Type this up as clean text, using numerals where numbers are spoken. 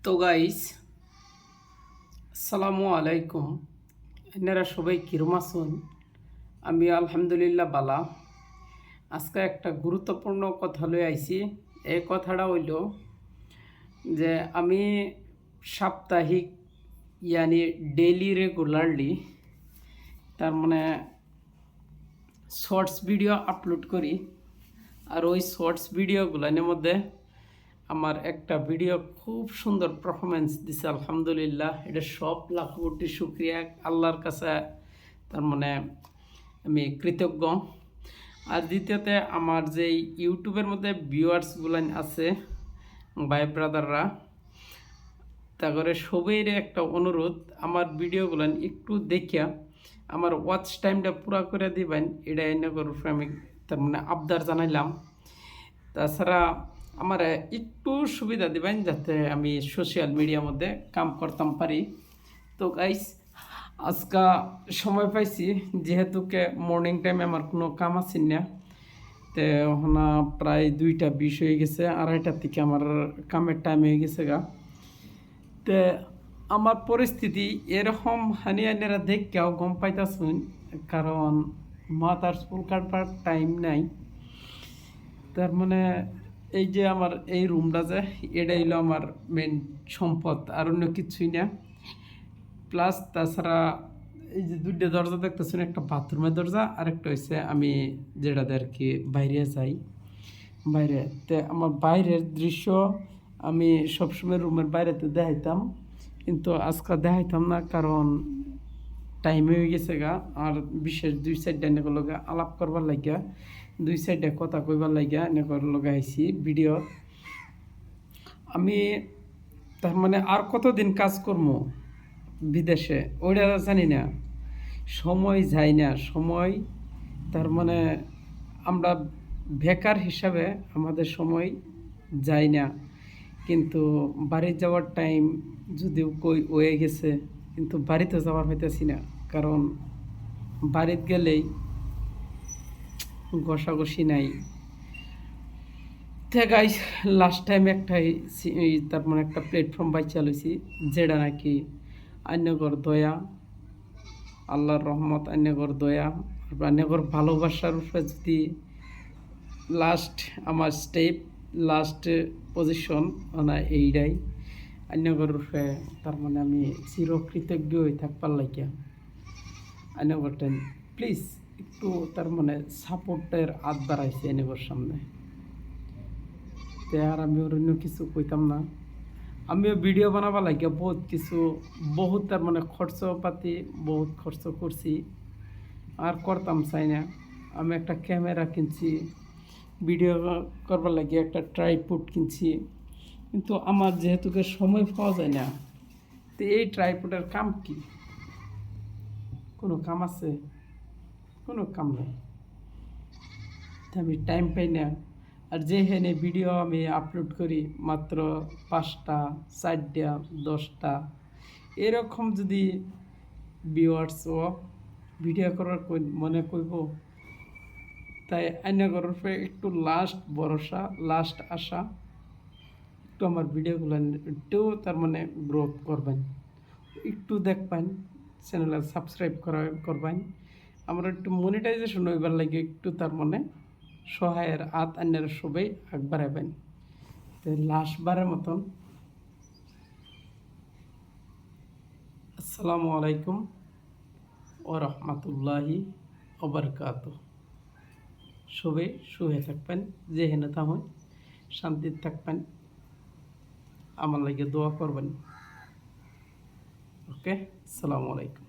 তো গাইস, আসসালামু আলাইকুম। আপনারা সবাই কিরম আছেন? আমি আলহামদুলিল্লাহ বালা। আজকে একটা গুরুত্বপূর্ণ কথা লই আইছি। এই কথাটা হইল যে আমি সাপ্তাহিক ইয়ানি ডেইলি রেগুলারলি তার মানে শর্টস ভিডিও আপলোড করি। আর ওই শর্টস ভিডিওগুলোর মধ্যে আমার একটা ভিডিও খুব সুন্দর পারফরমেন্স দিছে, আলহামদুলিল্লাহ। এটা সব লাখ কোটি শুক্রিয়া আল্লাহর কাছে, তার মানে আমি কৃতজ্ঞ। আর দ্বিতীয়তে আমার যে ইউটিউবের মধ্যে ভিউয়ার্সগুলো আছে, ভাই ব্রাদাররা, তারপরে সবাইয়ের একটা অনুরোধ, আমার ভিডিওগুলো একটু দেখিয়া আমার ওয়াচ টাইমটা পুরো করে দিবেন, এটা এনে করে আমি তার মানে আবদার জানাইলাম। তাছাড়া আমার একটু সুবিধা দিবেন যাতে আমি সোশ্যাল মিডিয়ার মধ্যে কাম করতাম পারি। তো গাইস, আজকা সময় পাইছি, যেহেতুকে মর্নিং টাইমে আমার কোনো কাম আছে না, তো এখন প্রায় 2টা 20 হয়ে গেছে, 2:30টার থেকে আমার কামের টাইম হয়ে গেছে গা। তো আমার পরিস্থিতি এরকম হানিয়ানেরা দেখেও গম পাইতাছুন, কারণ মাথার চুল কাটবার টাইম নাই। তার মানে এই যে আমার এই রুমটা যে, এটা হইলো আমার মেন সম্পদ, আর অন্য কিছুই না। প্লাস তাছাড়া এই যে 2টা দরজা দেখতেছেন, একটা বাথরুমের দরজা, আরেকটা হচ্ছে আমি যেটাতে আর কি বাইরে যাই। বাইরে তে আমার বাইরের দৃশ্য আমি সবসময় রুমের বাইরেতে দেখাইতাম, কিন্তু আজকে দেখাইতাম না, কারণ টাইম হয়ে গেছে গা। আর বিশেষ 2 সাইডটা এনেকে লগে আলাপ করবার লাগিয়া, 2 সাইডে কথা কইবার লাগিয়া এনেকে লগে আইছি ভিডিও। আমি তার মানে আর কতদিন কাজ করবো বিদেশে ওইটা জানি না, সময় যায় না। সময় তার মানে আমরা বেকার হিসাবে আমাদের সময় যায় না, কিন্তু বাড়ি যাওয়ার টাইম যদিও কই হয়ে গেছে, কিন্তু বাড়িতে যাওয়ার হইতেছি না, কারণ বাড়িতে গেলেই ঘষাঘষি নাই। তো গাইস, লাস্ট টাইম একটাই তার মানে একটা প্ল্যাটফর্ম বাইচা লইছি, যেটা নাকি আন্যগর দয়া, আল্লাহর রহমত, আন্যগর দয়া, আন্যগর ভালোবাসার উপরে যদি লাস্ট আমার স্টেপ, লাস্ট পজিশন না এইটাই আন্যগর উপরে, তার মানে আমি চিরকৃতজ্ঞ হয়ে থাকবার লাগিয়া আন্যগরটা প্লিজ একটু তার মানে সাপোর্টের হাত বাড়াইছে আন্যগর সামনে। আর আমি অন্য কিছু কইতাম না। আমিও ভিডিও বানাবার লাগে বহুত কিছু, বহুত তার মানে খরচপাতি বহুত খরচ করছি, আর করতাম চাই না। আমি একটা ক্যামেরা কিনছি, ভিডিও করবার লাগে একটা ট্রাইপড কিনছি, কিন্তু আমার যেহেতুকে সময় পাওয়া যায় না, তো এই ট্রাইপডের কাম কি? কোনো কাম আছে? কোনো কাম নেই। আমি টাইম পাই না। আর যেখানে ভিডিও আমি আপলোড করি মাত্র 5টা 4টা 10টা এরকম, যদি ভিউয়ার্স ও ভিডিও করার মনে করব, তাই আইনাগরের উপরে একটু লাস্ট ভরসা, লাস্ট আশা, একটু আমার ভিডিওগুলো একটু তার মানে গ্রোথ করবেন, একটু দেখবেন, চ্যানেলে সাবস্ক্রাইব করবেন, আমরা একটু মনিটাইজেশন হইবার লাগে একটু তার মানে সহায়ের হাত আন্যের সবাই আগ বাড়াবেন। তো লাস্টবারের মতন আসসালামু আলাইকুম ও রহমতুল্লাহি ওবারকাতুহু। সবাই সুখে থাকবেন, যেখানে থাকুন শান্তিতে থাকবেন, আমার লাগে দোয়া করবেন। ওকে, আসসালামু আলাইকুম।